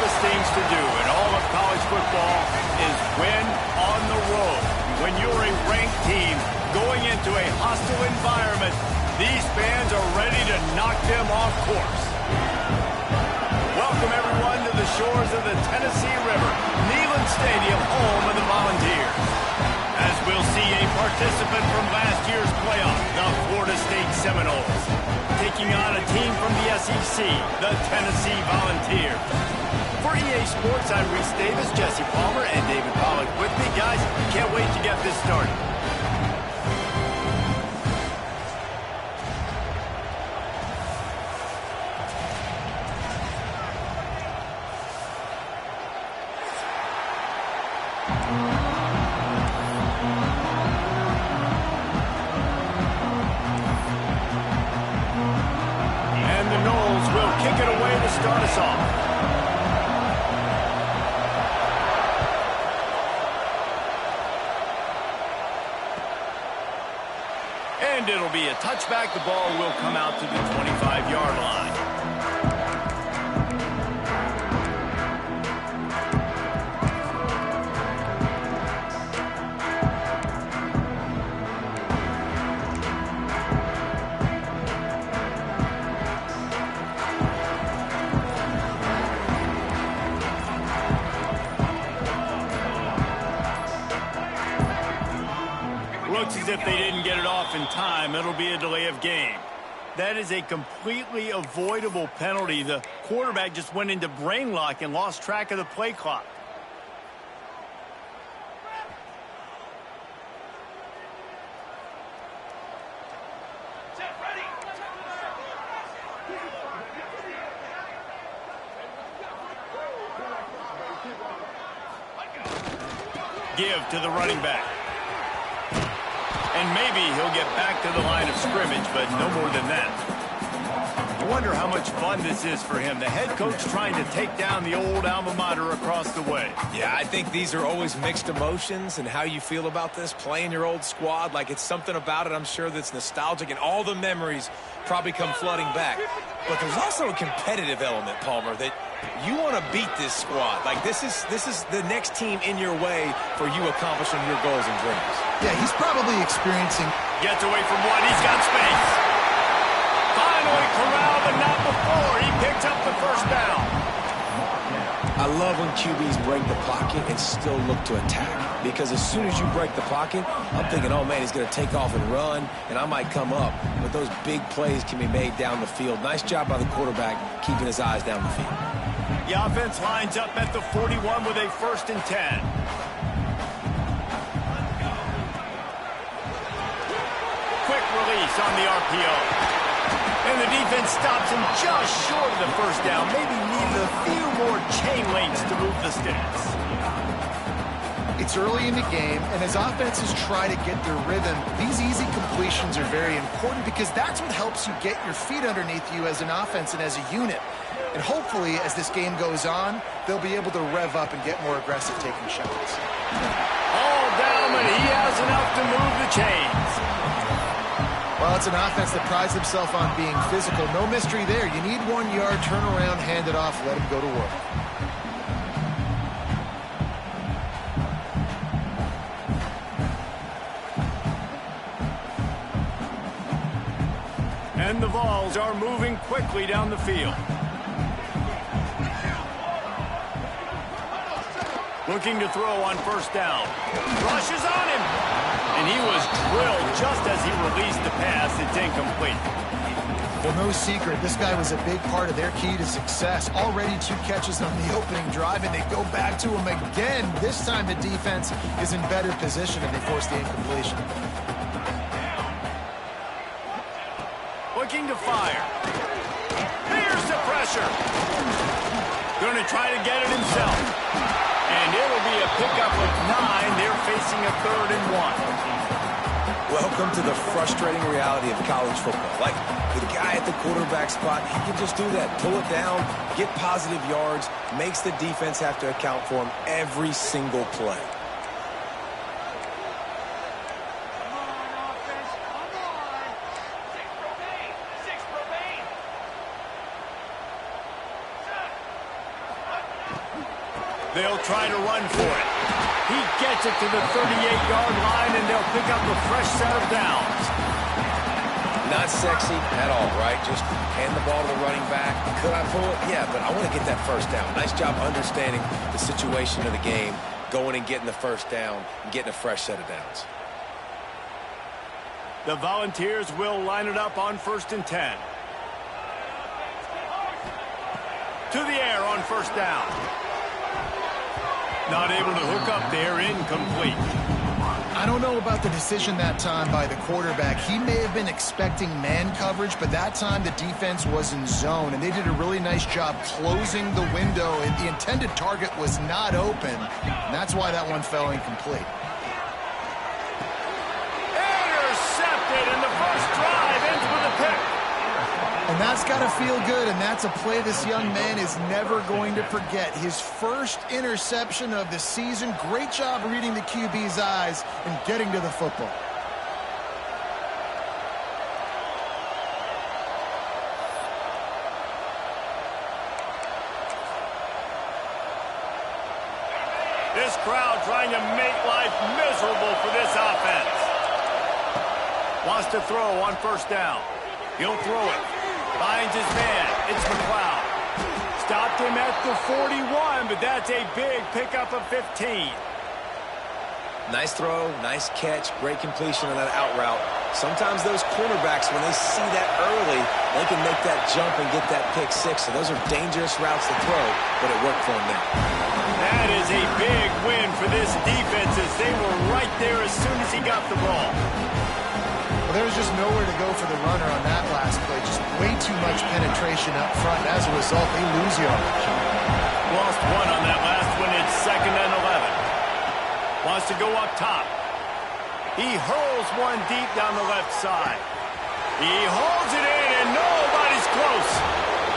toughest things to do in all of college football is win on the road. When you're a ranked team going into a hostile environment, these fans are ready to knock them off course. Welcome, everyone, to the shores of the Tennessee River, Neyland Stadium, home of the Volunteers. As we'll see a participant from last year's playoff, the Florida State Seminoles, taking on a team from the SEC, the Tennessee Volunteers. For EA Sports, I'm Reese Davis, Jesse Palmer, and David Pollack with me. Guys, can't wait to get this started. Start us off. And it'll be a touchback. The ball will come out to the 25-yard line. Looks as if they didn't get it off in time. It'll be a delay of game. That is a completely avoidable penalty. The quarterback just went into brain lock and lost track of the play clock. Give to the running back. And maybe he'll get back to the line of scrimmage, but no more than that. I wonder how much fun this is for him. The head coach trying to take down the old alma mater across the way. Yeah, I think these are always mixed emotions, and how you feel about this, playing your old squad, like it's something about it, I'm sure, that's nostalgic, and all the memories probably come flooding back. But there's also a competitive element, Palmer, that you want to beat this squad. Like, this is the next team in your way for you accomplishing your goals and dreams. Yeah, he's probably experiencing... Gets away from one. He's got space. Finally corralled, but not before. He picked up the first down. I love when QBs break the pocket and still look to attack. Because as soon as you break the pocket, I'm thinking, oh, man, he's going to take off and run, and I might come up. But those big plays can be made down the field. Nice job by the quarterback keeping his eyes down the field. The offense lines up at the 41 with a 1st and 10. Quick release on the RPO. And the defense stops him just short of the first down. Maybe needed a few more chain links to move the sticks. It's early in the game, and as offenses try to get their rhythm, these easy completions are very important because that's what helps you get your feet underneath you as an offense and as a unit. And hopefully, as this game goes on, they'll be able to rev up and get more aggressive taking shots. All down, but he has enough to move the chains. Well, it's an offense that prides themselves on being physical. No mystery there. You need 1 yard, turn around, hand it off, let him go to work. And the Vols are moving quickly down the field. Looking to throw on 1st down. Rushes on him. And he was drilled just as he released the pass. It's incomplete. Well, no secret. This guy was a big part of their key to success. Already 2 catches on the opening drive, and they go back to him again. This time the defense is in better position, and they force the incompletion. Looking to fire. Here's the pressure. Going to try to get it himself. And it'll be a pickup of 9. They're facing a 3rd and 1. Welcome to the frustrating reality of college football. Like, the guy at the quarterback spot, he can just do that. Pull it down, get positive yards, makes the defense have to account for him every single play. They'll try to run for it. He gets it to the 38-yard line, and they'll pick up a fresh set of downs. Not sexy at all, right? Just hand the ball to the running back. Could I pull it? Yeah, but I want to get that first down. Nice job understanding the situation of the game, going and getting the first down, and getting a fresh set of downs. The Volunteers will line it up on 1st and 10. To the air on first down. Not able to hook up there, incomplete. I don't know about the decision that time by the quarterback. He may have been expecting man coverage, but that time the defense was in zone, and they did a really nice job closing the window, and the intended target was not open, and that's why that one fell incomplete. Intercepted, and the first drive ends with a pick. And that's got to feel good, and that's a play this young man is never going to forget. His first interception of the season. Great job reading the QB's eyes and getting to the football. This crowd trying to make life miserable for this offense. Wants to throw on first down. He'll throw it. Finds his man. It's McLeod. Stopped him at the 41, but that's a big pickup of 15. Nice throw, nice catch, great completion on that out route. Sometimes those cornerbacks, when they see that early, they can make that jump and get that pick six. So those are dangerous routes to throw, but it worked for him there. That is a big win for this defense as they were right there as soon as he got the ball. Well, there was just nowhere to go for the runner on that last play. Just way too much penetration up front. As a result, they lose yardage. Lost one on that last one. It's 2nd and 11. Wants to go up top. He hurls one deep down the left side. He holds it in, and nobody's close.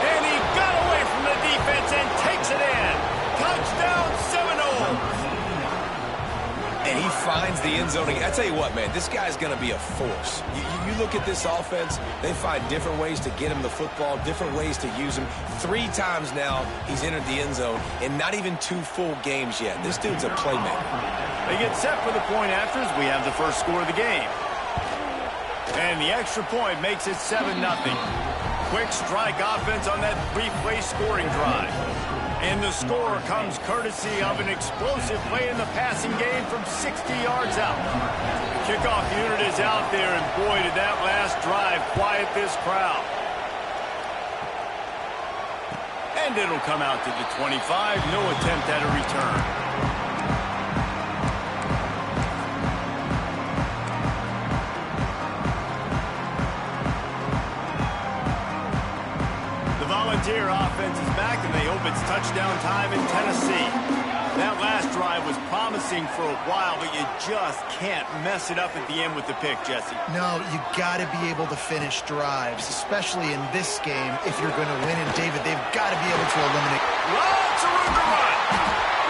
And he got away from the defense and takes it in. Touchdown, Seminoles. And he finds the end zone. I tell you what, man, this guy's going to be a force. You look at this offense, they find different ways to get him the football, different ways to use him. 3 times now he's entered the end zone, and not even 2 full games yet. This dude's a playmaker. They get set for the point after as we have the first score of the game. And the extra point makes it 7-0. Quick strike offense on that 3-play scoring drive. And the score comes courtesy of an explosive play in the passing game from 60 yards out. The kickoff unit is out there, and boy, did that last drive quiet this crowd. And it'll come out to the 25. No attempt at a return. Volunteer offense is back, and they hope it's touchdown time in Tennessee. That last drive was promising for a while, but you just can't mess it up at the end with the pick, Jesse. No, you got to be able to finish drives, especially in this game if you're going to win. And, David, they've got to be able to eliminate. Lots of room to run.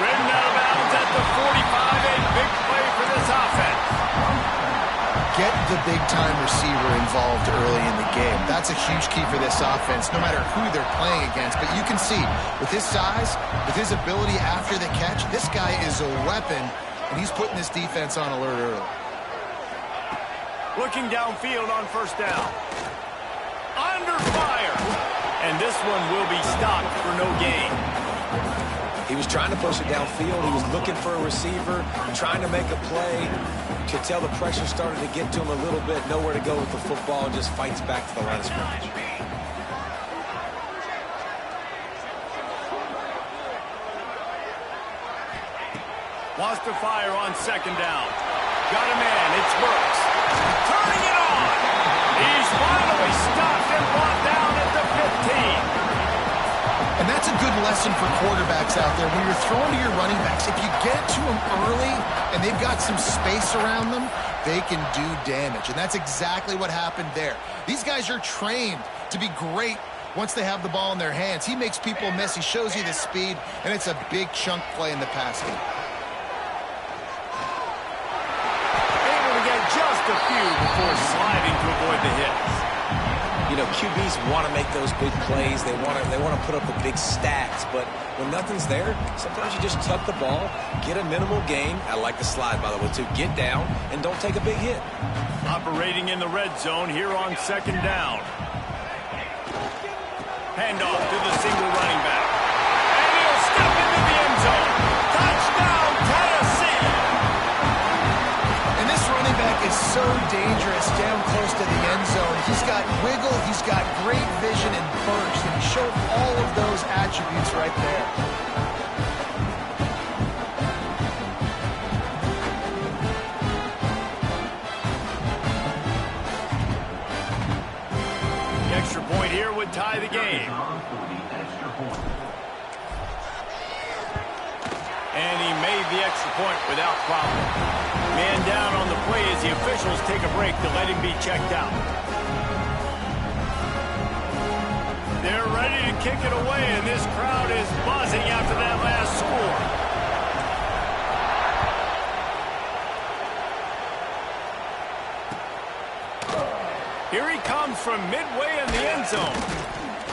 Ridden out of bounds at the 45. A big play for this offense. Get the big-time receiver involved early in the game. That's a huge key for this offense, no matter who they're playing against. But you can see, with his size, with his ability after the catch, this guy is a weapon, and he's putting this defense on alert early. Looking downfield on first down. Under fire. And this one will be stopped for no gain. He was trying to push it downfield. He was looking for a receiver, trying to make a play. Could tell the pressure started to get to him a little bit. Nowhere to go with the football, and just fights back to the line of scrimmage. Wants to fire on second down. Got a man. It's Brooks. Turning it on. He's finally stopped and brought down at the 15. And that's a good lesson for quarterbacks out there. When you're throwing to your running backs, if you get to them early and they've got some space around them, they can do damage. And that's exactly what happened there. These guys are trained to be great once they have the ball in their hands. He makes people miss. He shows you the speed, and it's a big chunk play in the pass game. Able to get just a few before sliding to avoid the hits. You know, know, QBs want to make those big plays. They want to put up the big stats. But when nothing's there, sometimes you just tuck the ball, get a minimal gain. I like the slide, by the way, too. Get down and don't take a big hit. Operating in the red zone here on second down. Handoff to the single running back. And he'll step into the end zone. Touchdown, Tennessee! And this running back is so dangerous down close to the end zone. He's got wiggle, he's got great vision and burst, and he showed all of those attributes right there. The extra point here would tie the game. And he made the extra point without problem. Man down on the play as the officials take a break to let him be checked out. They're ready to kick it away, and this crowd is buzzing after that last score. Here he comes from midway in the end zone.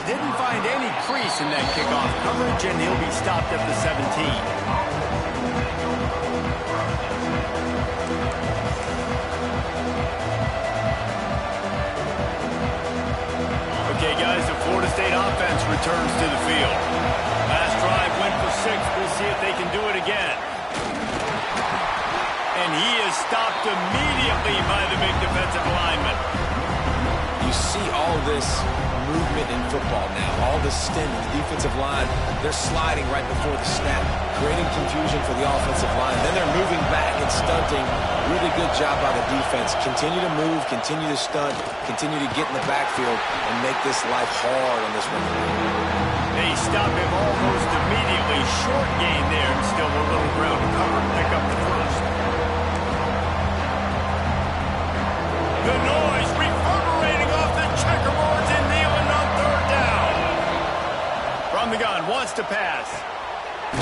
Didn't find any crease in that kickoff coverage, and he'll be stopped at the 17. Okay, guys, the Florida State offense returns to the field. Last drive went for 6. We'll see if they can do it again. And he is stopped immediately by the big defensive lineman. You see all this movement in football now. All the stint in the defensive line. They're sliding right before the snap, creating confusion for the offensive line. Then they're moving back and stunting. Really good job by the defense. Continue to move, continue to stunt, continue to get in the backfield and make this life hard on this one. They stop him almost immediately. Short gain there, and still a little ground to cover and pick up the first. The noise reverberating off the checkerboards in Neyland on third down. From the gun, wants to pass.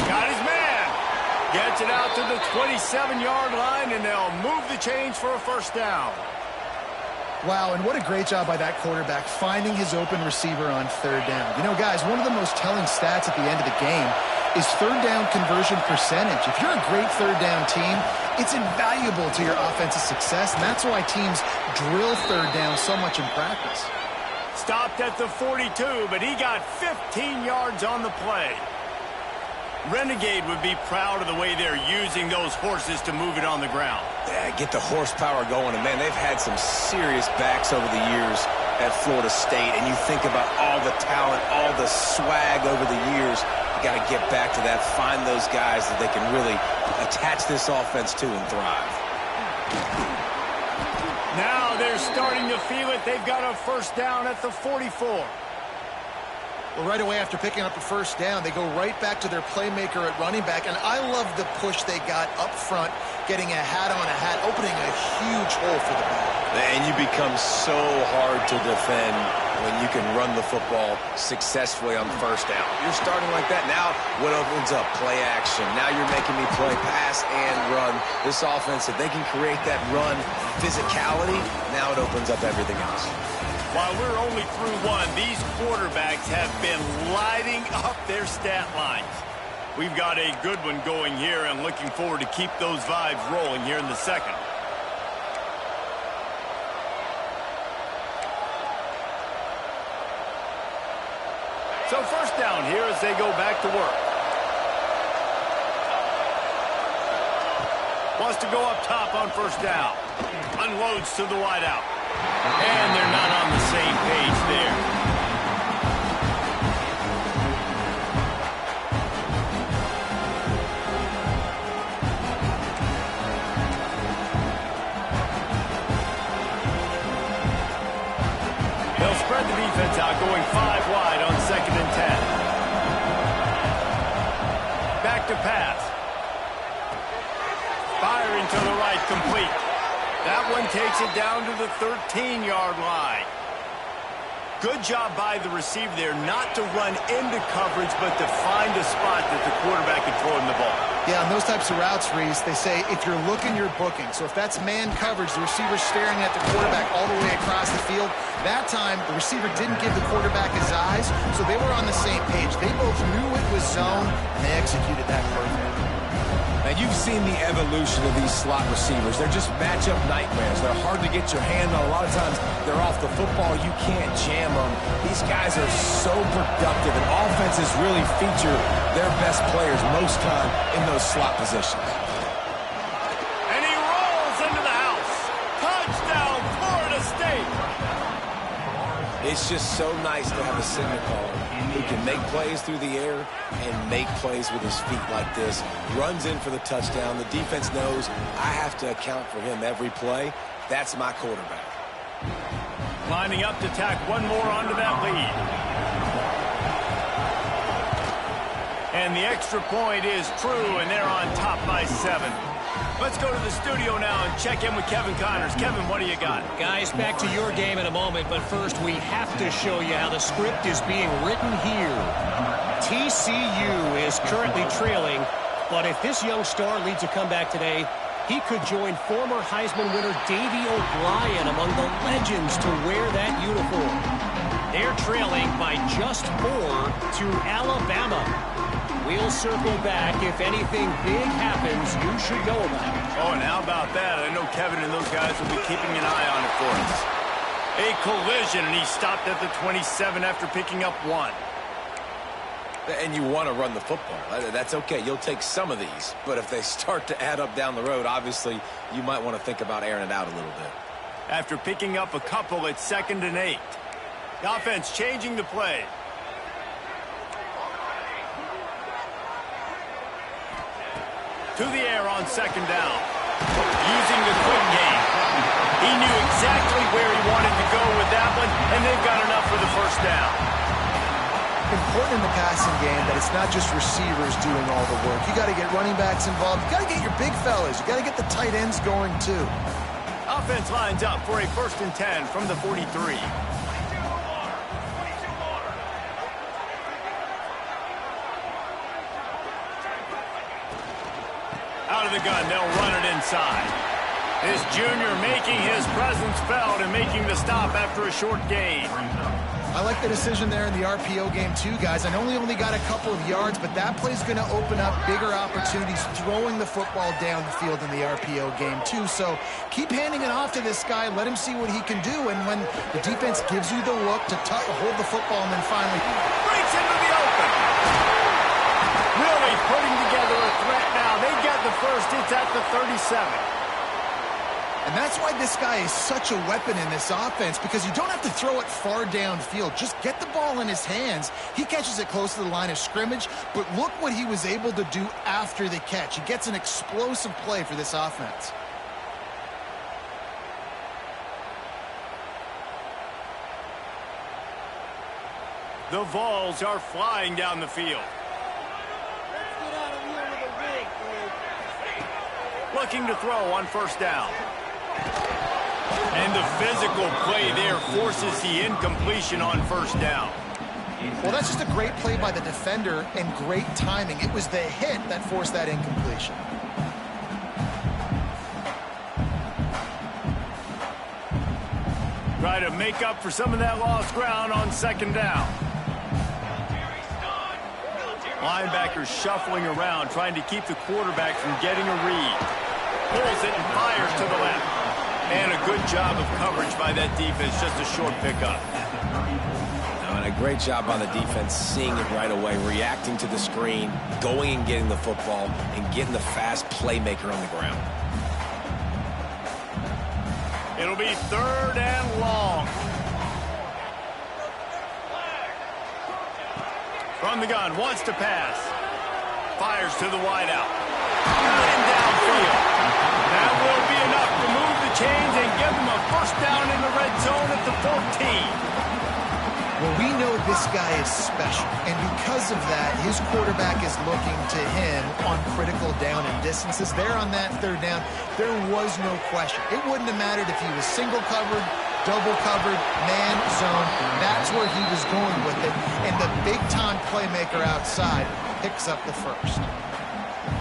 Got his man. Gets it out to the 27-yard line, and they'll move the chains for a first down. Wow, and what a great job by that quarterback finding his open receiver on third down. You know, guys, one of the most telling stats at the end of the game is third down conversion percentage. If you're a great third down team, it's invaluable to your offensive success, and that's why teams drill third down so much in practice. Stopped at the 42, but he got 15 yards on the play. Renegade would be proud of the way they're using those horses to move it on the ground. Yeah, get the horsepower going. And, man, they've had some serious backs over the years at Florida State. And you think about all the talent, all the swag over the years. You got to get back to that, find those guys that they can really attach this offense to and thrive. Now they're starting to feel it. They've got a first down at the 44. Well, right away after picking up a first down, they go right back to their playmaker at running back. And I love the push they got up front, getting a hat on a hat, opening a huge hole for the ball. And you become so hard to defend when you can run the football successfully on first down. You're starting like that. Now what opens up? Play action. Now you're making me play pass and run. This offense, if they can create that run physicality, now it opens up everything else. While we're only through one, these quarterbacks have been lighting up their stat lines. We've got a good one going here and looking forward to keep those vibes rolling here in the second. So first down here as they go back to work. Wants to go up top on first down. Unloads to the wideout. And they're not on the same page there. They'll spread the defense out, going 5 wide on 2nd and 10. Back to pass. Firing to the right, complete. That one takes it down to the 13-yard line. Good job by the receiver there not to run into coverage, but to find a spot that the quarterback can throw him the ball. Yeah, on those types of routes, Reese, they say if you're looking, you're booking. So if that's man coverage, the receiver's staring at the quarterback all the way across the field. That time, the receiver didn't give the quarterback his eyes, so they were on the same page. They both knew it was zone, and they executed that perfectly. And you've seen the evolution of these slot receivers. They're just matchup nightmares. They're hard to get your hand on. A lot of times, they're off the football. You can't jam them. These guys are so productive, and offenses really feature their best players most time in those slot positions. And he rolls into the house. Touchdown, Florida State. It's just so nice to have a signal caller who can make plays through the air and make plays with his feet like this. Runs in for the touchdown. The defense knows I have to account for him every play. That's my quarterback. Lining up to tack one more onto that lead. And the extra point is true, and they're on top by 7. Let's go to the studio now and check in with Kevin Connors. Kevin, what do you got? Guys, back to your game in a moment, but first we have to show you how the script is being written here. TCU is currently trailing, but if this young star leads a comeback today, he could join former Heisman winner Davey O'Brien among the legends to wear that uniform. They're trailing by just 4 to Alabama. We'll circle back. If anything big happens, you should know about it. Oh, and how about that? I know Kevin and those guys will be keeping an eye on it for us. A collision, and he stopped at the 27 after picking up 1. And you want to run the football. That's okay. You'll take some of these. But if they start to add up down the road, obviously, you might want to think about airing it out a little bit. After picking up a couple, it's 2nd and 8. The offense changing the play. To the air on 2nd down. Using the quick game. He knew exactly where he wanted to go with that one, and they've got enough for the first down. Important in the passing game that it's not just receivers doing all the work. You got to get running backs involved. You got to get your big fellas. You got to get the tight ends going too. Offense lines up for a 1st and 10 from the 43. Out of the gun, they'll run it inside. This junior making his presence felt and making the stop after a short gain. I like the decision there in the RPO game too, guys. I know he only got a couple of yards, but that play's going to open up bigger opportunities throwing the football down the field in the RPO game too. So keep handing it off to this guy. Let him see what he can do. And when the defense gives you the look to hold the football and then finally breaks into the open. Really putting together a threat now. They get the first. It's at the 37. And that's why this guy is such a weapon in this offense, because you don't have to throw it far downfield. Just get the ball in his hands. He catches it close to the line of scrimmage, but look what he was able to do after the catch. He gets an explosive play for this offense. The Vols are flying down the field. Looking to throw on 1st down. And the physical play there forces the incompletion on 1st down. Well, that's just a great play by the defender and great timing. It was the hit that forced that incompletion. Try to make up for some of that lost ground on 2nd down. Linebackers shuffling around, trying to keep the quarterback from getting a read. Pulls it and fires to the left. And a good job of coverage by that defense, just a short pickup. And a great job on the defense, seeing it right away, reacting to the screen, going and getting the football, and getting the fast playmaker on the ground. It'll be 3rd and long. From the gun, wants to pass. Fires to the wideout. And downfield. That will be enough to move the chains and give them a 1st down in the red zone at the 14. Well, we know this guy is special, and because of that, his quarterback is looking to him on critical down and distances. There on that 3rd down, there was no question. It wouldn't have mattered if he was single covered double covered, man zone. That's where he was going with it. And the big-time playmaker outside picks up the first.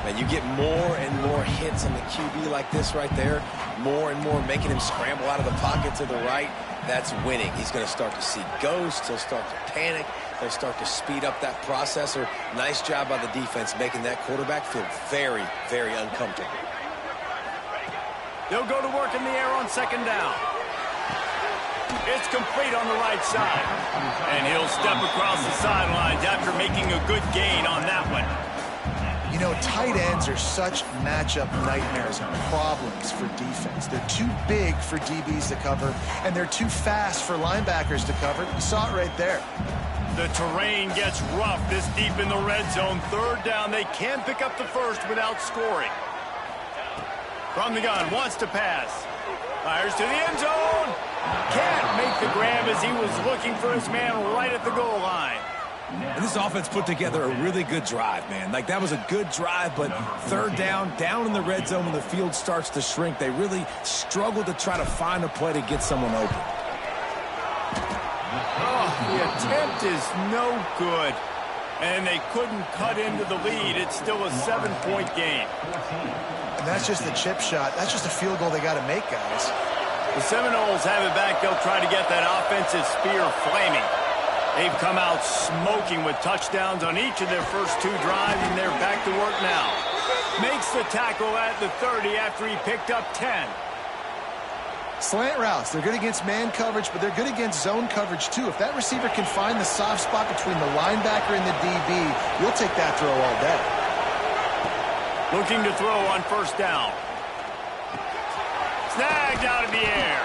And you get more and more hits on the QB like this right there, more and more making him scramble out of the pocket to the right. That's winning. He's going to start to see ghosts. He'll start to panic. He'll start to speed up that processor. Nice job by the defense making that quarterback feel very, very uncomfortable. They'll go to work in the air on second down. It's complete on the right side. And he'll step across the sidelines after making a good gain on that one. You know, tight ends are such matchup nightmares and problems for defense. They're too big for DBs to cover, and they're too fast for linebackers to cover. You saw it right there. The terrain gets rough this deep in the red zone. Third down, they can pick up the first without scoring. From the gun, wants to pass. Fires to the end zone. Can't make the grab as he was looking for his man right at the goal line. And this offense put together a really good drive, man. Like, that was a good drive, but third down in the red zone when the field starts to shrink, they really struggle to try to find a play to get someone open. Oh, the attempt is no good. And they couldn't cut into the lead. It's still a 7-point game. And that's just the chip shot. That's just a field goal they got to make, guys. The Seminoles have it back. They'll try to get that offensive spear flaming. They've come out smoking with touchdowns on each of their first two drives, and they're back to work now. Makes the tackle at the 30 after he picked up 10. Slant routes, they're good against man coverage, but they're good against zone coverage too. If that receiver can find the soft spot between the linebacker and the DB, you'll take that throw all day. Looking to throw on first down. Snagged out of the air.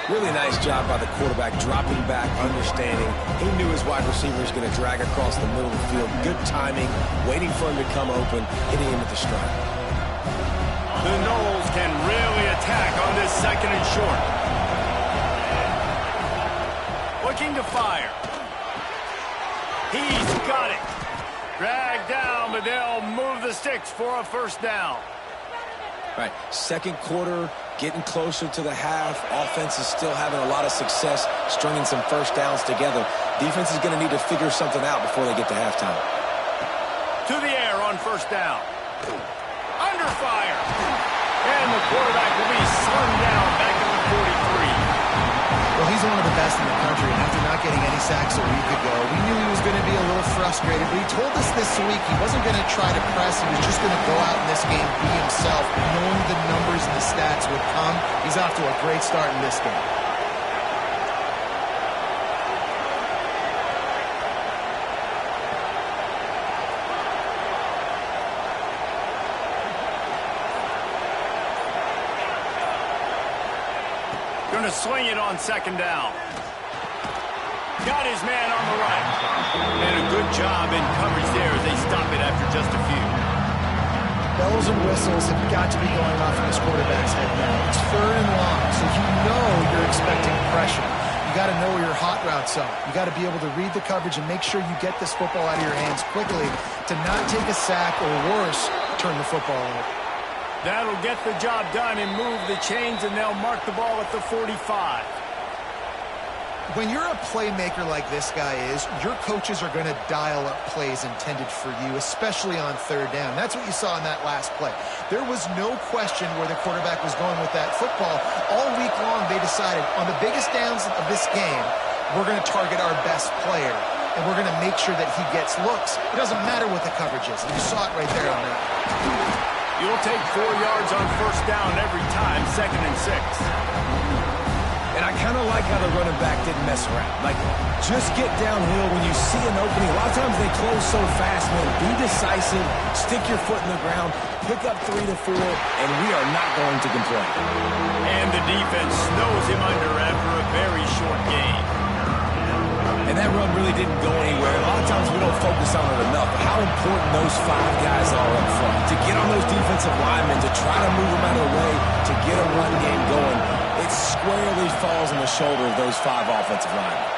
Really nice job by the quarterback, dropping back, understanding. He knew his wide receiver was going to drag across the middle of the field. Good timing, waiting for him to come open, hitting him with the strike. The Noles can really attack on this second and short. Looking to fire. He's got it. Dragged down, but they'll move the sticks for a first down. All right, second quarter, getting closer to the half. Offense is still having a lot of success stringing some first downs together. Defense is going to need to figure something out before they get to halftime. To the air on first down. Under fire. And the quarterback will be slung down back at the 43. Well, he's one of the best in the country, and after not getting any sacks a week ago, we knew he was going to be a little frustrated, but he told us this week he wasn't going to try to press. He was just going to go out in this game, be himself, knowing the numbers and the stats would come. He's off to a great start in this game. Going to swing it on second down. Got his man on the right. And a good job in coverage there as they stop it after just a few. Bells and whistles have got to be going off in this quarterback's head now. It's third and long, so you know you're expecting pressure. You got to know where your hot routes are. You got to be able to read the coverage and make sure you get this football out of your hands quickly to not take a sack or worse, turn the football over. That'll get the job done and move the chains, and they'll mark the ball at the 45. When you're a playmaker like this guy is, your coaches are going to dial up plays intended for you, especially on third down. That's what you saw in that last play. There was no question where the quarterback was going with that football. All week long, they decided on the biggest downs of this game, we're going to target our best player, and we're going to make sure that he gets looks. It doesn't matter what the coverage is. You saw it right there on that. You'll take 4 yards on first down every time, 2nd and 6. And I kind of like how the running back didn't mess around. Like, just get downhill when you see an opening. A lot of times they close so fast, man. Be decisive, stick your foot in the ground, pick up 3 to 4, and we are not going to complain. And the defense snows him under after a very short game. And that run really didn't go anywhere. A lot of times we don't focus on it enough. But how important those 5 guys are up front. To get on those defensive linemen, to try to move them out of the way, to get a run game going, it squarely falls on the shoulder of those 5 offensive linemen.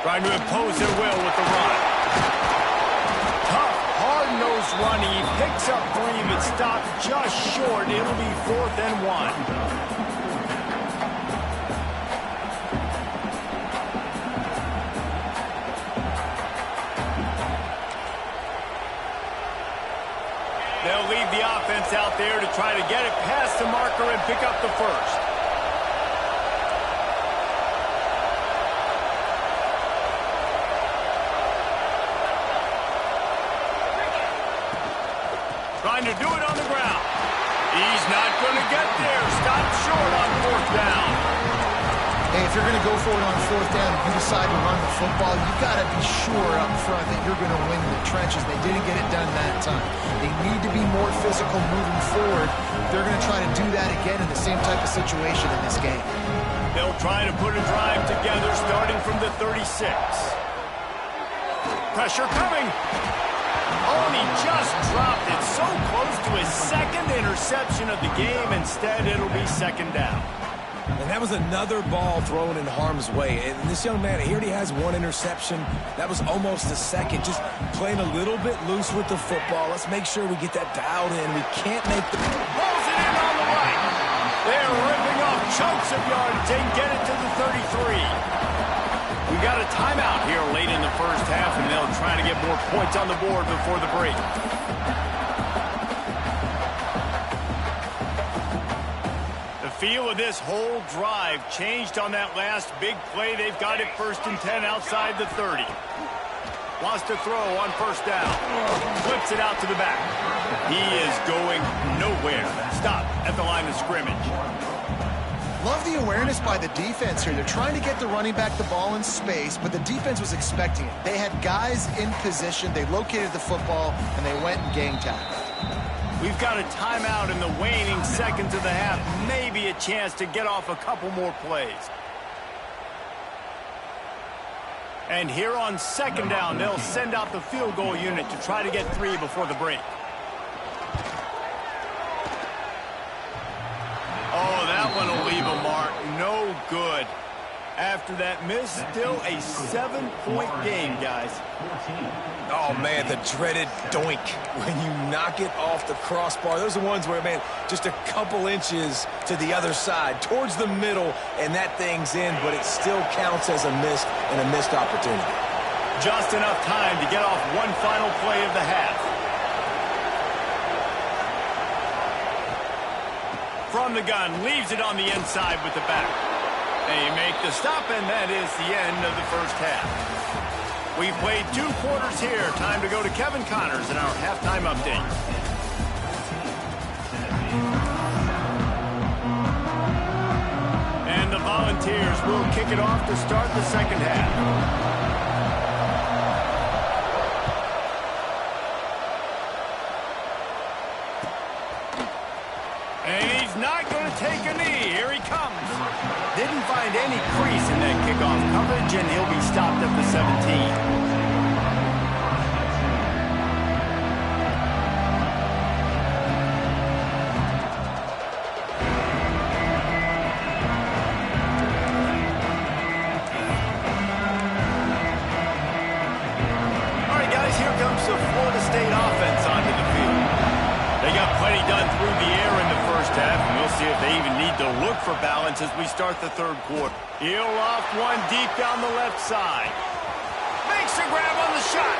Trying to impose their will with the run. Tough, hard-nosed run. He picks up 3, but stopped just short. It'll be 4th and 1. They'll leave the offense out there to try to get it past the marker and pick up the first. Trying to do it on the ground. He's not going to get there. Stop short on 4th down. Hey, if you're going to go for it on 4th down, if you decide to run the football, you've got to be sure up front that you're going to win the trenches. They didn't get it done that time. They need to be more physical moving forward. They're going to try to do that again in the same type of situation in this game. They'll try to put a drive together starting from the 36. Pressure coming. Oh, and he just dropped it so close to his 2nd interception of the game. Instead, it'll be 2nd down. And that was another ball thrown in harm's way. And this young man, he already has 1 interception. That was almost a 2nd. Just playing a little bit loose with the football. Let's make sure we get that dialed in. We can't make the... Pulls it in on the right. They're ripping off chunks of yardage. They get it to the 33. We got a timeout here late in the first half, and they'll try to get more points on the board before the break. The feel of this whole drive changed on that last big play. They've got it 1st and 10 outside the 30. Wants to throw on 1st down. Flips it out to the back. He is going nowhere. Stop at the line of scrimmage. Love the awareness by the defense here. They're trying to get the running back the ball in space, but the defense was expecting it. They had guys in position. They located the football, and they went and gang tackled. We've got a timeout in the waning seconds of the half. Maybe a chance to get off a couple more plays. And here on 2nd down, they'll send out the field goal unit to try to get 3 before the break. Oh, that one will leave a mark. No good. After that miss, still a 7-point game, guys. Oh, man, the dreaded doink when you knock it off the crossbar. Those are ones where, man, just a couple inches to the other side, towards the middle, and that thing's in, but it still counts as a missed and a missed opportunity. Just enough time to get off one final play of the half. From the gun, leaves it on the inside with the back. They make the stop, and that is the end of the first half. We've played 2 quarters here. Time to go to Kevin Connors in our halftime update. And the Volunteers will kick it off to start the second half. Take a knee. Here he comes. Didn't find any crease in that kickoff coverage, and he'll be stopped at the 17. All right, guys, here comes the Florida State offense onto the field. They got plenty done through the air in the first half, and we'll see if they even need to look for balance as we start the third quarter. He'll loft one deep down the left side. Makes a grab on the shot.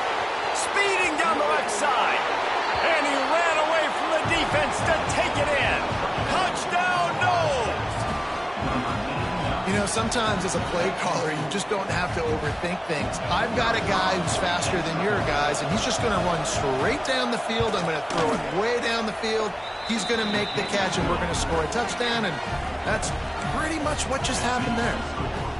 Speeding down the left side. And he ran away from the defense to take it in. Touchdown, Noles! You know, sometimes as a play caller, you just don't have to overthink things. I've got a guy who's faster than your guys, and he's just going to run straight down the field. I'm going to throw it way down the field. He's going to make the catch, and we're going to score a touchdown, and that's pretty much what just happened there.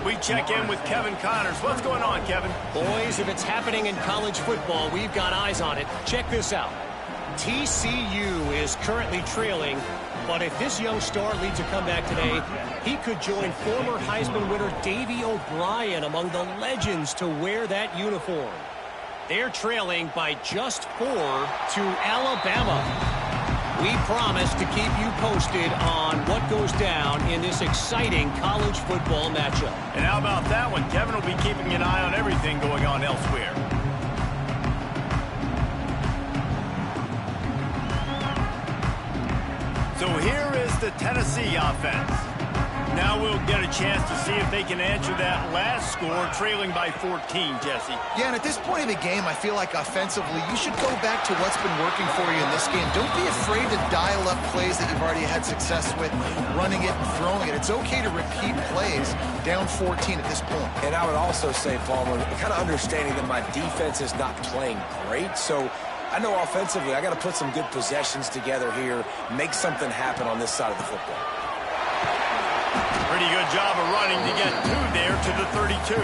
We check in with Kevin Connors. What's going on, Kevin? Boys, if it's happening in college football, we've got eyes on it. Check this out. TCU is currently trailing, but if this young star leads a comeback today, he could join former Heisman winner Davey O'Brien among the legends to wear that uniform. They're trailing by just 4 to Alabama. We promise to keep you posted on what goes down in this exciting college football matchup. And how about that one? Kevin will be keeping an eye on everything going on elsewhere. So here is the Tennessee offense. Now we'll get a chance to see if they can answer that last score, trailing by 14, Jesse. Yeah, and at this point of the game, I feel like offensively, you should go back to what's been working for you in this game. Don't be afraid to dial up plays that you've already had success with, running it and throwing it. It's okay to repeat plays down 14 at this point. And I would also say, Palmer, kind of understanding that my defense is not playing great, so I know offensively I got to put some good possessions together here, make something happen on this side of the football. Pretty good job of running to get two there to the 32.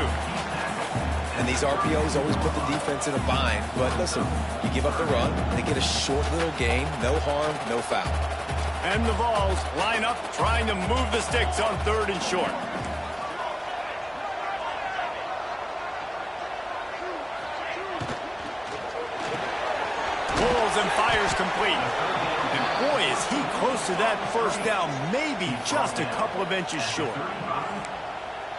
And these RPOs always put the defense in a bind. But listen, you give up the run, they get a short little gain, no harm, no foul. And the Vols line up trying to move the sticks on 3rd and short. Pulls and fires complete. And boy, is he close to that first down, maybe just a couple of inches short.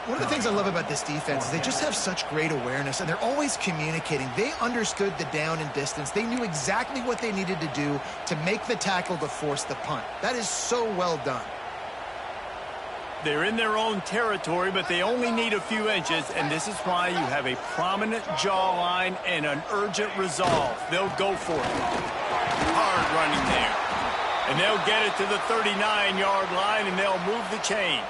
One of the things I love about this defense is they just have such great awareness, and they're always communicating. They understood the down and distance. They knew exactly what they needed to do to make the tackle to force the punt. That is so well done. They're in their own territory, but they only need a few inches, and this is why you have a prominent jawline and an urgent resolve. They'll go for it. Hard running there. And they'll get it to the 39-yard line, and they'll move the chains.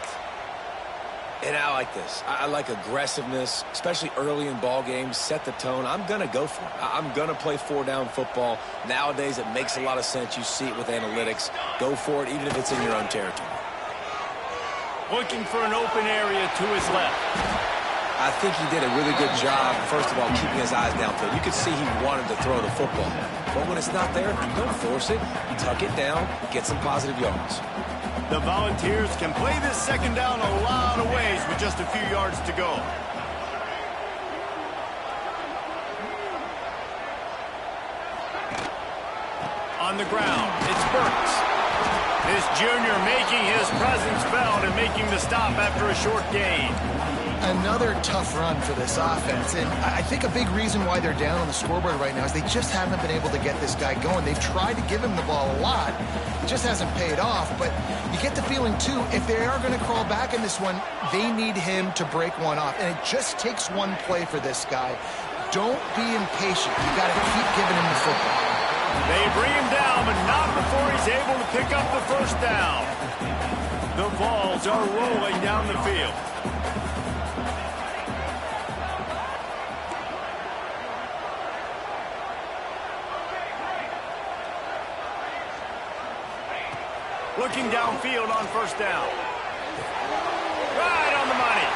And I like this. I like aggressiveness, especially early in ball games. Set the tone. I'm going to go for it. I'm going to play 4-down football. Nowadays, it makes a lot of sense. You see it with analytics. Go for it, even if it's in your own territory. Looking for an open area to his left. I think he did a really good job, first of all, keeping his eyes downfield. You could see he wanted to throw the football. But when it's not there, don't force it. Tuck it down, get some positive yards. The Volunteers can play this 2nd down a lot of ways with just a few yards to go. On the ground, it's Burks. This junior making his presence felt and making the stop after a short gain. Another tough run for this offense, and I think a big reason why they're down on the scoreboard right now is they just haven't been able to get this guy going. They've tried to give him the ball a lot. It just hasn't paid off, but you get the feeling, too, if they are going to crawl back in this one, they need him to break one off, and it just takes one play for this guy. Don't be impatient. You got to keep giving him the football. They bring him down, but not before he's able to pick up the 1st down. The Vols are rolling down the field. Looking downfield on 1st down. Right on the money.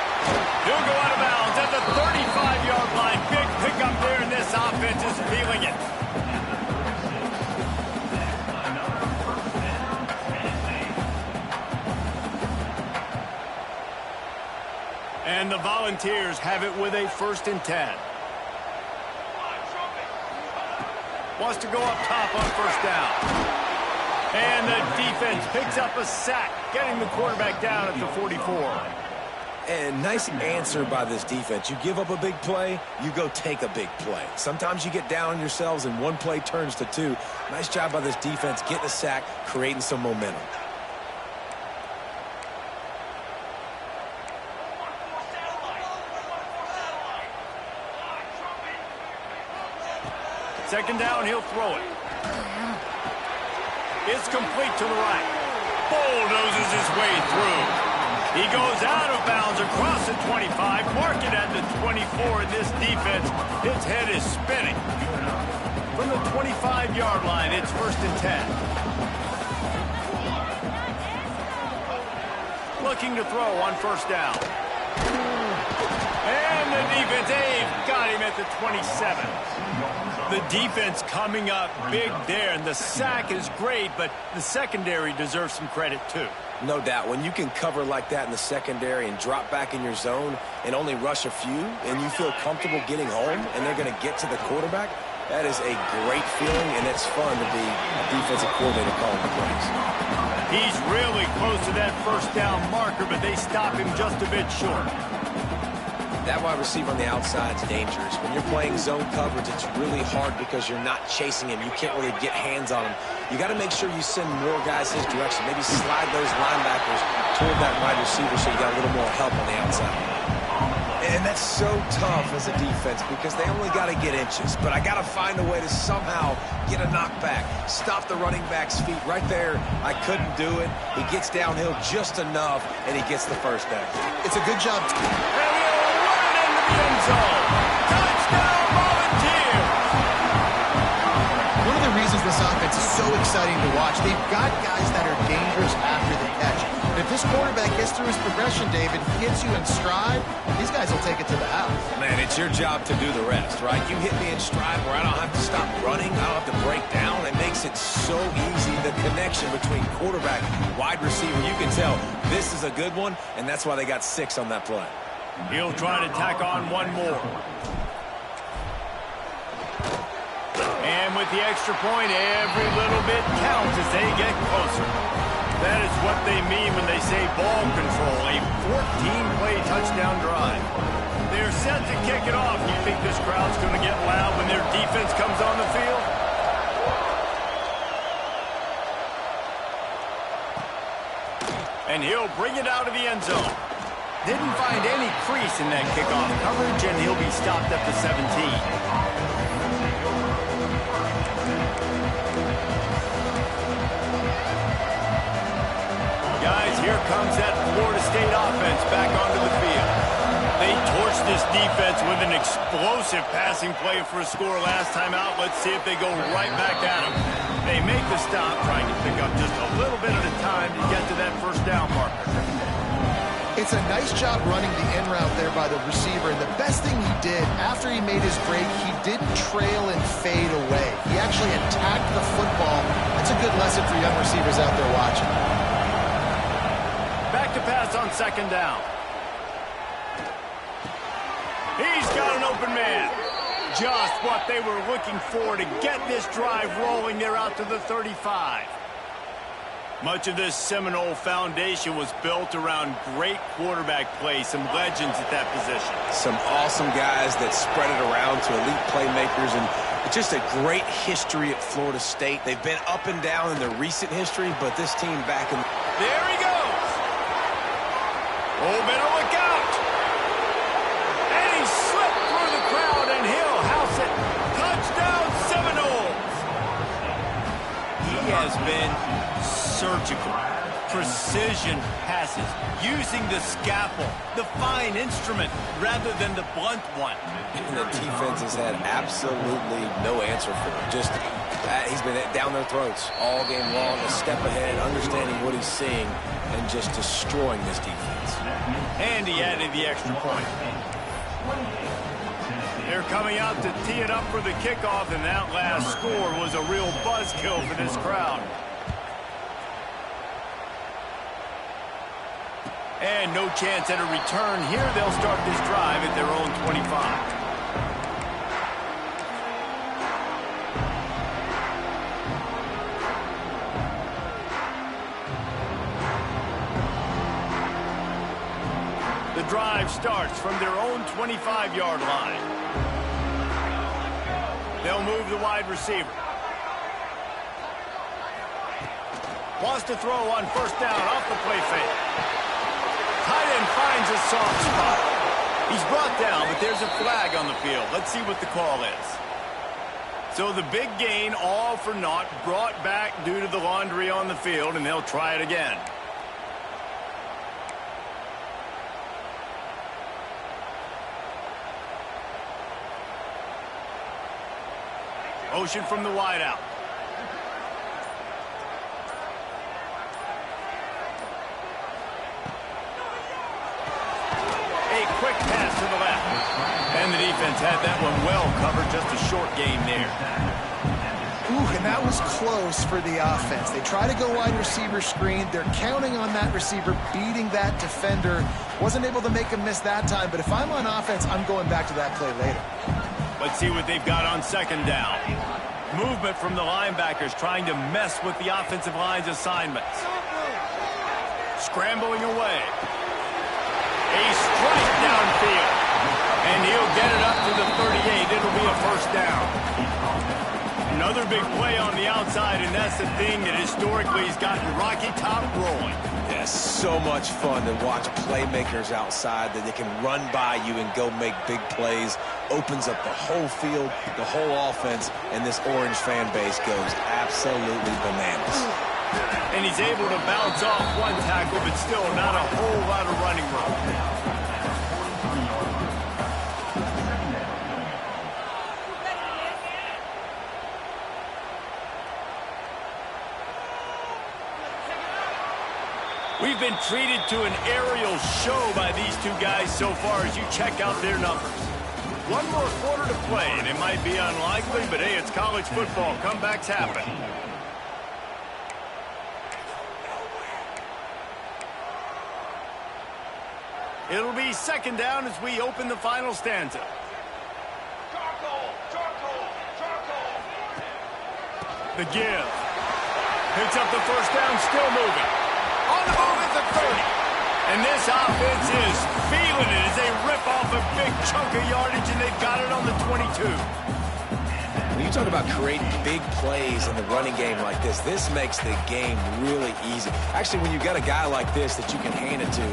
He'll go out of bounds at the 35-yard line. Big pickup there, and this offense is feeling it. And the Volunteers have it with a 1st and 10. Wants to go up top on 1st down. And the defense picks up a sack, getting the quarterback down at the 44. And nice answer by this defense. You give up a big play, you go take a big play. Sometimes you get down on yourselves and one play turns to two. Nice job by this defense getting a sack, creating some momentum. Second down, he'll throw it. It's complete to the right. Bulldozes his way through. He goes out of bounds across the 25, mark it at the 24, and this defense, its head is spinning. From the 25-yard line, it's 1st and 10. Looking to throw on 1st down. And the defense, they've got him at the 27. The defense coming up big there, and the sack is great, but the secondary deserves some credit too. No doubt. When you can cover like that in the secondary and drop back in your zone and only rush a few, and you feel comfortable getting home, and they're going to get to the quarterback, that is a great feeling, and it's fun to be a defensive coordinator calling the plays. He's really close to that 1st down marker, but they stop him just a bit short. That wide receiver on the outside is dangerous. When you're playing zone coverage, it's really hard because you're not chasing him. You can't really get hands on him. You got to make sure you send more guys his direction. Maybe slide those linebackers toward that wide receiver so you got a little more help on the outside. And that's so tough as a defense because they only got to get inches. But I got to find a way to somehow get a knockback, stop the running back's feet. Right there, I couldn't do it. He gets downhill just enough, and he gets the first down. It's a good job. End zone. Touchdown, Volunteers! One of the reasons this offense is so exciting to watch, they've got guys that are dangerous after the catch. And if this quarterback gets through his progression, David, hits you in stride, these guys will take it to the house. Man, it's your job to do the rest, right? You hit me in stride where I don't have to stop running, I don't have to break down. It makes it so easy, the connection between quarterback, wide receiver. You can tell this is a good one, and that's why they got 6 on that play. He'll try to tack on one more. And with the extra point, every little bit counts as they get closer. That is what they mean when they say ball control, a 14-play touchdown drive. They're set to kick it off. You think this crowd's going to get loud when their defense comes on the field? And he'll bring it out of the end zone. Didn't find any crease in that kickoff coverage, and he'll be stopped at the 17. Guys, here comes that Florida State offense back onto the field. They torched this defense with an explosive passing play for a score last time out. Let's see if they go right back at them. They make the stop, trying to pick up just a little bit at a time to get to that first down marker. It's a nice job running the in route there by the receiver, and the best thing he did after he made his break, he didn't trail and fade away. He actually attacked the football. That's a good lesson for young receivers out there watching. Back to pass on second down. He's got an open man. Just what they were looking for to get this drive rolling. They're out to the 35. Much of this Seminole foundation was built around great quarterback play, some legends at that position. Some awesome guys that spread it around to elite playmakers, and it's just a great history at Florida State. They've been up and down in their recent history, but this team back in... There he goes! Oh, better look out! And he slipped through the crowd, and he'll house it. Touchdown, Seminoles! He has been surgical, precision passes, using the scalpel, the fine instrument, rather than the blunt one. And the defense has had absolutely no answer for him. Just, he's been down their throats all game long, a step ahead, understanding what he's seeing, and just destroying this defense. And he added the extra point. They're coming out to tee it up for the kickoff, and that last score was a real buzzkill for this crowd. And no chance at a return here. They'll start this drive at their own 25. The drive starts from their own 25-yard line. They'll move the wide receiver. Wants to throw on first down off the play fake. Tight end finds a soft spot. He's brought down, but there's a flag on the field. Let's see what the call is. So the big gain, all for naught, brought back due to the laundry on the field, and they'll try it again. Motion from the wideout. Quick pass to the left. And the defense had that one well covered. Just a short game there. Ooh, and that was close for the offense. They try to go wide receiver screen. They're counting on that receiver beating that defender. Wasn't able to make him miss that time, but if I'm on offense, I'm going back to that play later. Let's see what they've got on second down. Movement from the linebackers trying to mess with the offensive line's assignments. Scrambling away. A strike downfield. And he'll get it up to the 38. It'll be a first down. Another big play on the outside, and that's the thing that historically has gotten Rocky Top rolling. Yeah, so much fun to watch playmakers outside that they can run by you and go make big plays. Opens up the whole field, the whole offense, and this Orange fan base goes absolutely bananas. And he's able to bounce off one tackle, but still not a whole lot of running room. We've been treated to an aerial show by these two guys so far as you check out their numbers. One more quarter to play, and it might be unlikely, but hey, it's college football. Comebacks happen. It'll be second down as we open the final stanza. The give. Picks up the first down, still moving. On the move at the 30. And this offense is feeling it as they rip off a big chunk of yardage, and they've got it on the 22. When you talk about creating big plays in the running game like this makes the game really easy. Actually, when you've got a guy like this that you can hand it to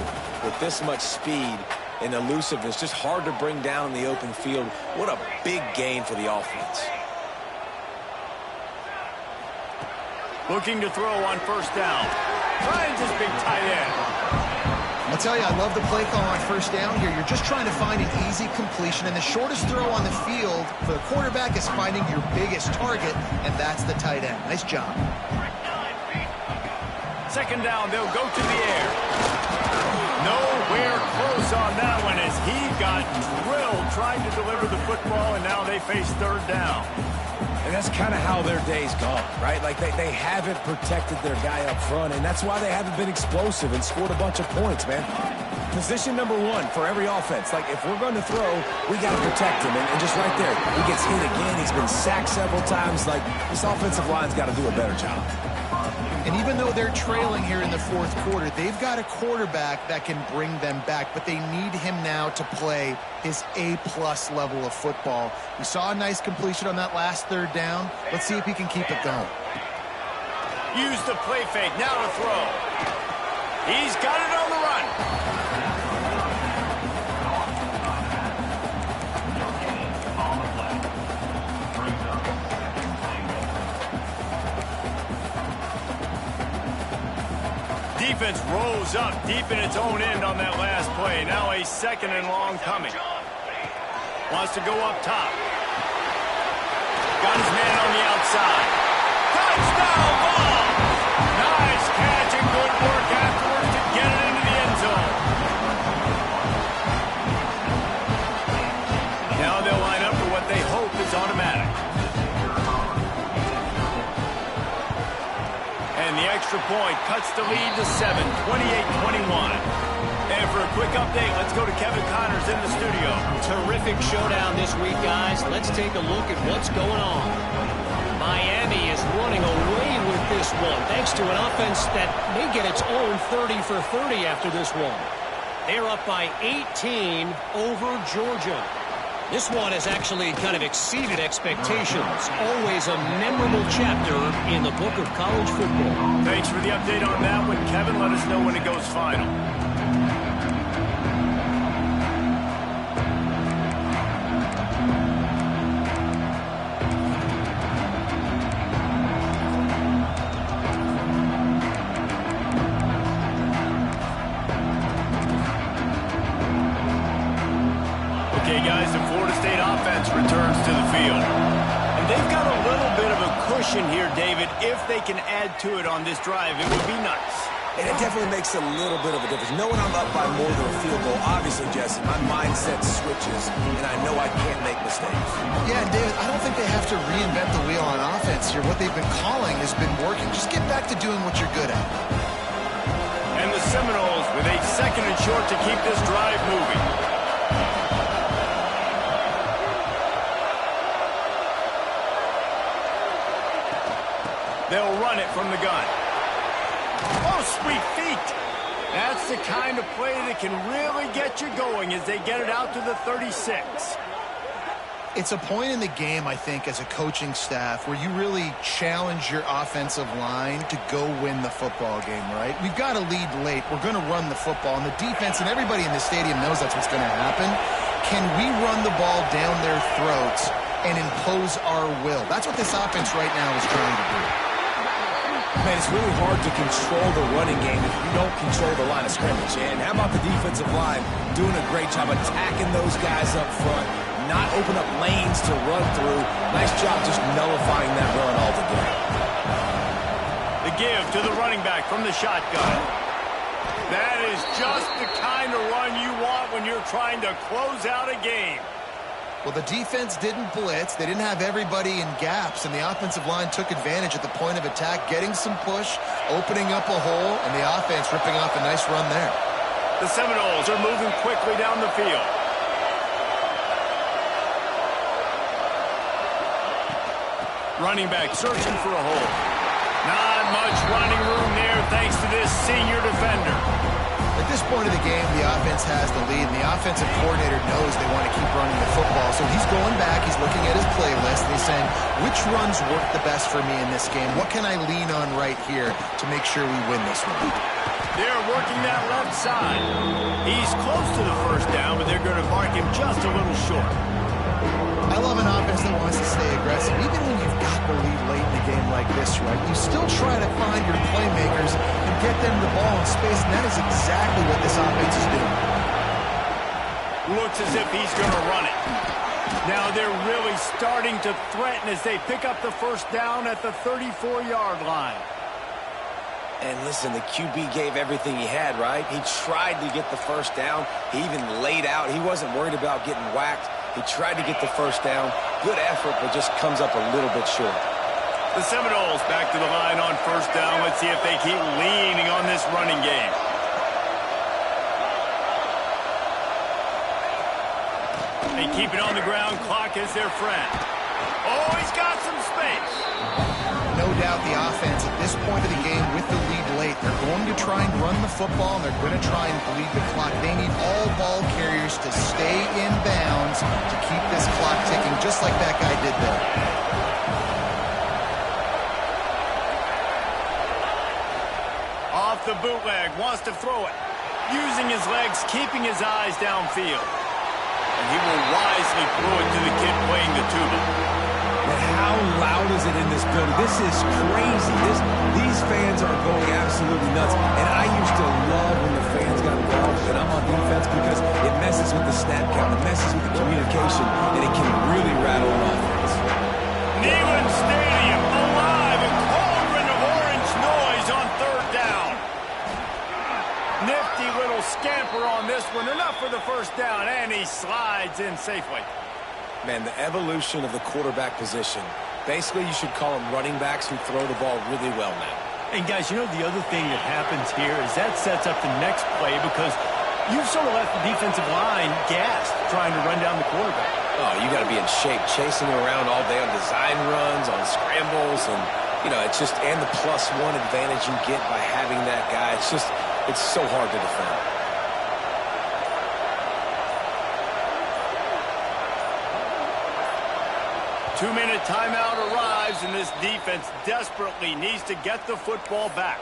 with this much speed and elusiveness, just hard to bring down in the open field, what a big gain for the offense. Looking to throw on first down. Finds his big tight end. I'll tell you, I love the play call on first down here. You're just trying to find an easy completion, and the shortest throw on the field for the quarterback is finding your biggest target, and that's the tight end. Nice job. Second down, they'll go to the air. Nowhere close on that one as he got drilled trying to deliver the football, and now they face third down. And that's kind of how their day's gone, right? Like they haven't protected their guy up front, and that's why they haven't been explosive and scored a bunch of points, man. Position number one for every offense. Like, if we're going to throw, we got to protect him. And just right there, he gets hit again. He's been sacked several times. Like, this offensive line's got to do a better job. And even though they're trailing here in the fourth quarter, they've got a quarterback that can bring them back, but they need him now to play his A-plus level of football. We saw a nice completion on that last third down. Let's see if he can keep it going. Use the play fake, now to throw. He's got it on the run. Defense rolls up deep in its own end on that last play. Now a second and long coming. Wants to go up top. Got his man on the outside. Touchdown ball! Nice catch and good work afterwards to get it into the end zone. Now they'll line up for what they hope is automatic. And the extra point cuts the lead to 7, 28-21. And for a quick update, let's go to Kevin Connors in the studio. Terrific showdown this week, guys. Let's take a look at what's going on. Miami is running away with this one, thanks to an offense that may get its own 30 for 30 after this one. They're up by 18 over Georgia. This one has actually kind of exceeded expectations. Always a memorable chapter in the book of college football. Thanks for the update on that one, Kevin. Let us know when it goes final. Okay, guys, the Florida State offense returns to the field. And they've got a little bit of a cushion here, David. If they can add to it on this drive, it would be nice. And it definitely makes a little bit of a difference. Knowing I'm up by more than a field goal, obviously, Jesse, my mindset switches, and I know I can't make mistakes. Yeah, and David, I don't think they have to reinvent the wheel on offense here. What they've been calling has been working. Just get back to doing what you're good at. And the Seminoles with a second and short to keep this drive moving. They'll run it from the gun. Oh, sweet feet. That's the kind of play that can really get you going as they get it out to the 36. It's a point in the game, I think, as a coaching staff where you really challenge your offensive line to go win the football game, right? We've got to lead late. We're going to run the football, and the defense and everybody in the stadium knows that's what's going to happen. Can we run the ball down their throats and impose our will? That's what this offense right now is trying to do. Man, it's really hard to control the running game if you don't control the line of scrimmage. And how about the defensive line doing a great job attacking those guys up front, not open up lanes to run through. Nice job just nullifying that run altogether. The give to the running back from the shotgun. That is just the kind of run you want when you're trying to close out a game. Well, the defense didn't blitz. They didn't have everybody in gaps, and the offensive line took advantage at the point of attack, getting some push, opening up a hole, and the offense ripping off a nice run there. The Seminoles are moving quickly down the field. Running back searching for a hole. Not much running room there thanks to this senior defender. At this point of the game, the offense has the lead, and the offensive coordinator knows they want to keep running the football. So he's going back, he's looking at his playlist, and he's saying, which runs work the best for me in this game? What can I lean on right here to make sure we win this one? They're working that left side. He's close to the first down, but they're going to mark him just a little short. I love an offense that wants to stay aggressive. Even when you've got the lead late in a game like this, right, you still try to find your playmakers and get them the ball in space, and that is exactly what this offense is doing. Looks as if he's going to run it. Now they're really starting to threaten as they pick up the first down at the 34-yard line. And listen, the QB gave everything he had, right? He tried to get the first down. He even laid out. He wasn't worried about getting whacked. He tried to get the first down. Good effort, but just comes up a little bit short. The Seminoles back to the line on first down. Let's see if they keep leaning on this running game. They keep it on the ground. Clock is their friend. Oh, he's got some space. No doubt the offense at this point of the game with the lead late, they're going to try and run the football, and they're going to try and bleed the clock. They need all ball carriers to stay in bounds to keep this clock ticking, just like that guy did there. Off the bootleg, wants to throw it. Using his legs, keeping his eyes downfield. And he will wisely throw it to the kid playing the tuba. But how loud is it in this building? This is crazy. These fans are going absolutely nuts. And I used to love when the fans got involved and I'm on defense because it messes with the snap count, it messes with the communication, and it can really rattle an offense. Neyland Stadium alive, a cauldron of orange noise on third down. Nifty little scamper on this one, enough for the first down, and he slides in safely. Man, the evolution of the quarterback position. Basically, you should call them running backs who throw the ball really well now. And guys, you know the other thing that happens here is that sets up the next play because you've sort of left the defensive line gassed trying to run down the quarterback. Oh, you got to be in shape, chasing him around all day on design runs, on scrambles, and, you know, it's just, and the +1 advantage you get by having that guy. It's so hard to defend. Two-minute timeout arrives, and this defense desperately needs to get the football back.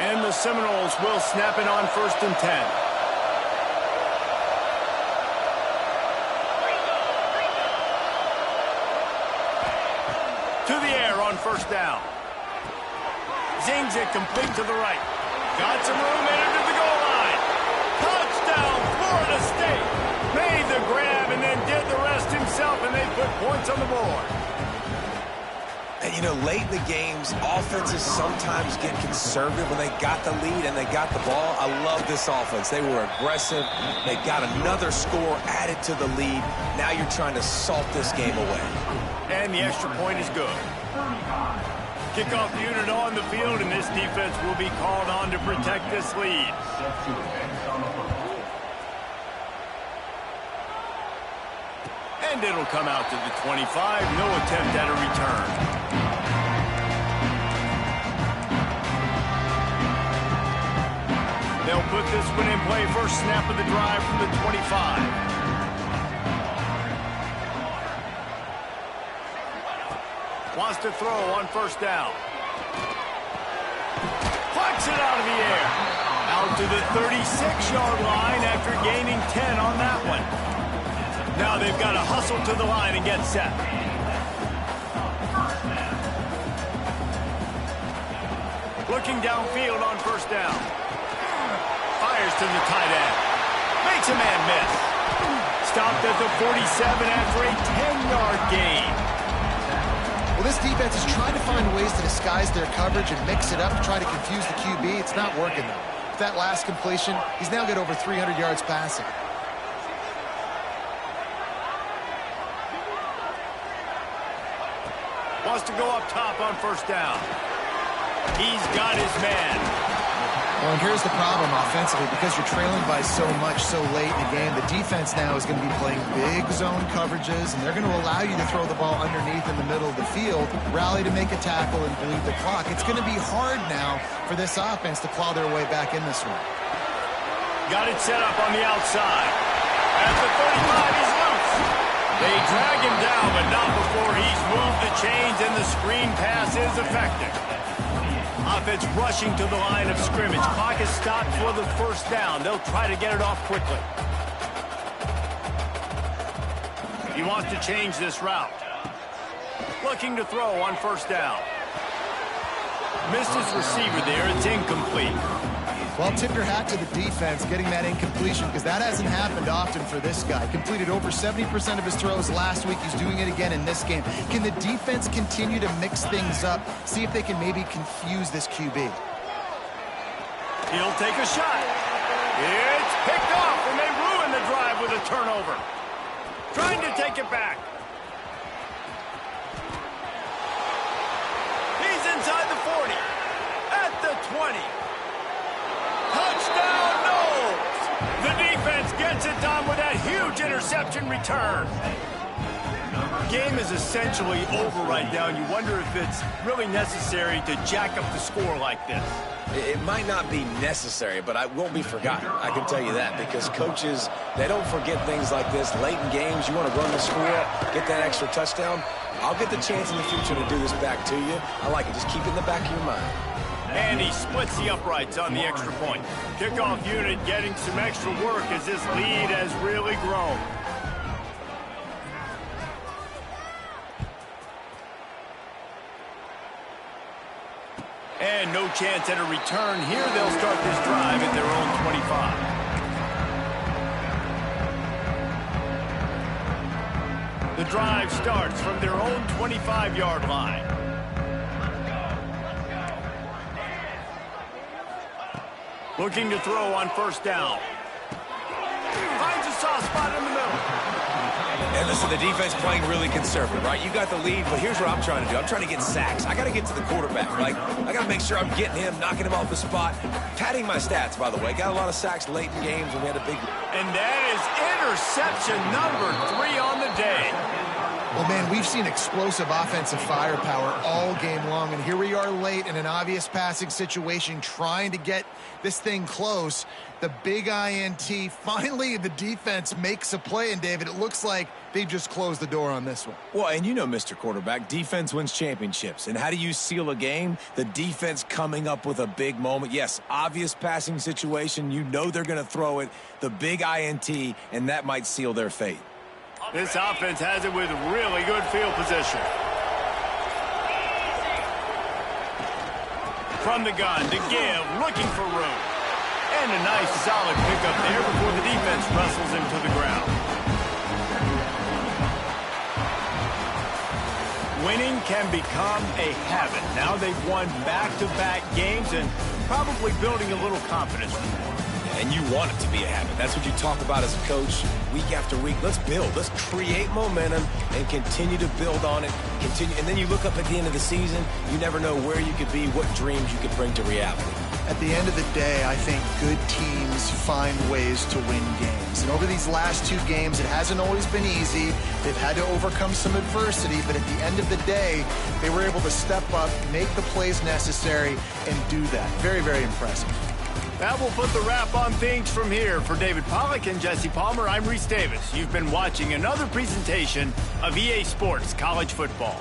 And the Seminoles will snap it on 1st and 10. To the air on first down. Zings it complete to the right. Got some room into the goal line. Touchdown, Florida State. Made the grab and then did the rest himself, and they put points on the board. And, you know, late in the games, offenses sometimes get conservative when they got the lead and they got the ball. I love this offense. They were aggressive. They got another score added to the lead. Now you're trying to salt this game away. And the extra point is good. Kickoff unit on the field, and this defense will be called on to protect this lead. And it'll come out to the 25. No attempt at a return. They'll put this one in play. First snap of the drive from the 25. Wants to throw on first down. Flicks it out of the air. Out to the 36-yard line after gaining 10 on that one. Now they've got to hustle to the line and get set. Looking downfield on first down. Fires to the tight end. Makes a man miss. Stopped at the 47 after a 10-yard gain. Well, this defense is trying to find ways to disguise their coverage and mix it up to try to confuse the QB. It's not working, though. With that last completion, he's now got over 300 yards passing. Wants to go up top on first down. He's got his man. Well, and here's the problem offensively. Because you're trailing by so much so late in the game, the defense now is going to be playing big zone coverages, and they're going to allow you to throw the ball underneath in the middle of the field, rally to make a tackle, and bleed the clock. It's going to be hard now for this offense to claw their way back in this one. Got it set up on the outside. At the 35, he's loose. They drag him down, but not before he's moved the chains, and the screen pass is effective. Offense rushing to the line of scrimmage. Clock is stopped for the first down. They'll try to get it off quickly. He wants to change this route. Looking to throw on first down. Missed his receiver there. It's incomplete. Well, tip your hat to the defense getting that incompletion, because that hasn't happened often for this guy. Completed over 70% of his throws last week. He's doing it again in this game. Can the defense continue to mix things up, see if they can maybe confuse this QB? He'll take a shot. It's picked off, and they ruin the drive with a turnover. Trying to take it back. He's inside the 40. At the 20. Touchdown, Knowles! The defense gets it done with that huge interception return. Game is essentially over right now, and you wonder if it's really necessary to jack up the score like this. It might not be necessary, but it won't be forgotten. I can tell you that, because coaches, they don't forget things like this. Late in games, you want to run the score, get that extra touchdown. I'll get the chance in the future to do this back to you. I like it. Just keep it in the back of your mind. And he splits the uprights on the extra point. Kickoff unit getting some extra work as this lead has really grown. And no chance at a return here. They'll start this drive at their own 25. The drive starts from their own 25-yard line. Looking to throw on first down. Finds a soft spot in the middle. And listen, the defense playing really conservative, right? You got the lead, but here's what I'm trying to do. I'm trying to get sacks. I got to get to the quarterback, right? I got to make sure I'm getting him, knocking him off the spot. Padding my stats, by the way. Got a lot of sacks late in games when we had a big... And that is interception number 3 on the day. Well, man, we've seen explosive offensive firepower all game long, and here we are late in an obvious passing situation trying to get this thing close. The big INT. Finally, the defense makes a play, and, David, it looks like they just closed the door on this one. Well, and you know, Mr. Quarterback, defense wins championships. And how do you seal a game? The defense coming up with a big moment. Yes, obvious passing situation. You know they're going to throw it. The big INT, and that might seal their fate. This offense has it with really good field position. From the gun to give, looking for room. And a nice solid pickup there before the defense wrestles him to the ground. Winning can become a habit. Now they've won back-to-back games and probably building a little confidence. And you want it to be a habit. That's what you talk about as a coach week after week. Let's build. Let's create momentum and continue to build on it. Continue, and then you look up at the end of the season, you never know where you could be, what dreams you could bring to reality. At the end of the day, I think good teams find ways to win games. And over these last 2 games, it hasn't always been easy. They've had to overcome some adversity, but at the end of the day, they were able to step up, make the plays necessary, and do that. Very, very impressive. That will put the wrap on things from here. For David Pollack and Jesse Palmer, I'm Reese Davis. You've been watching another presentation of EA Sports College Football.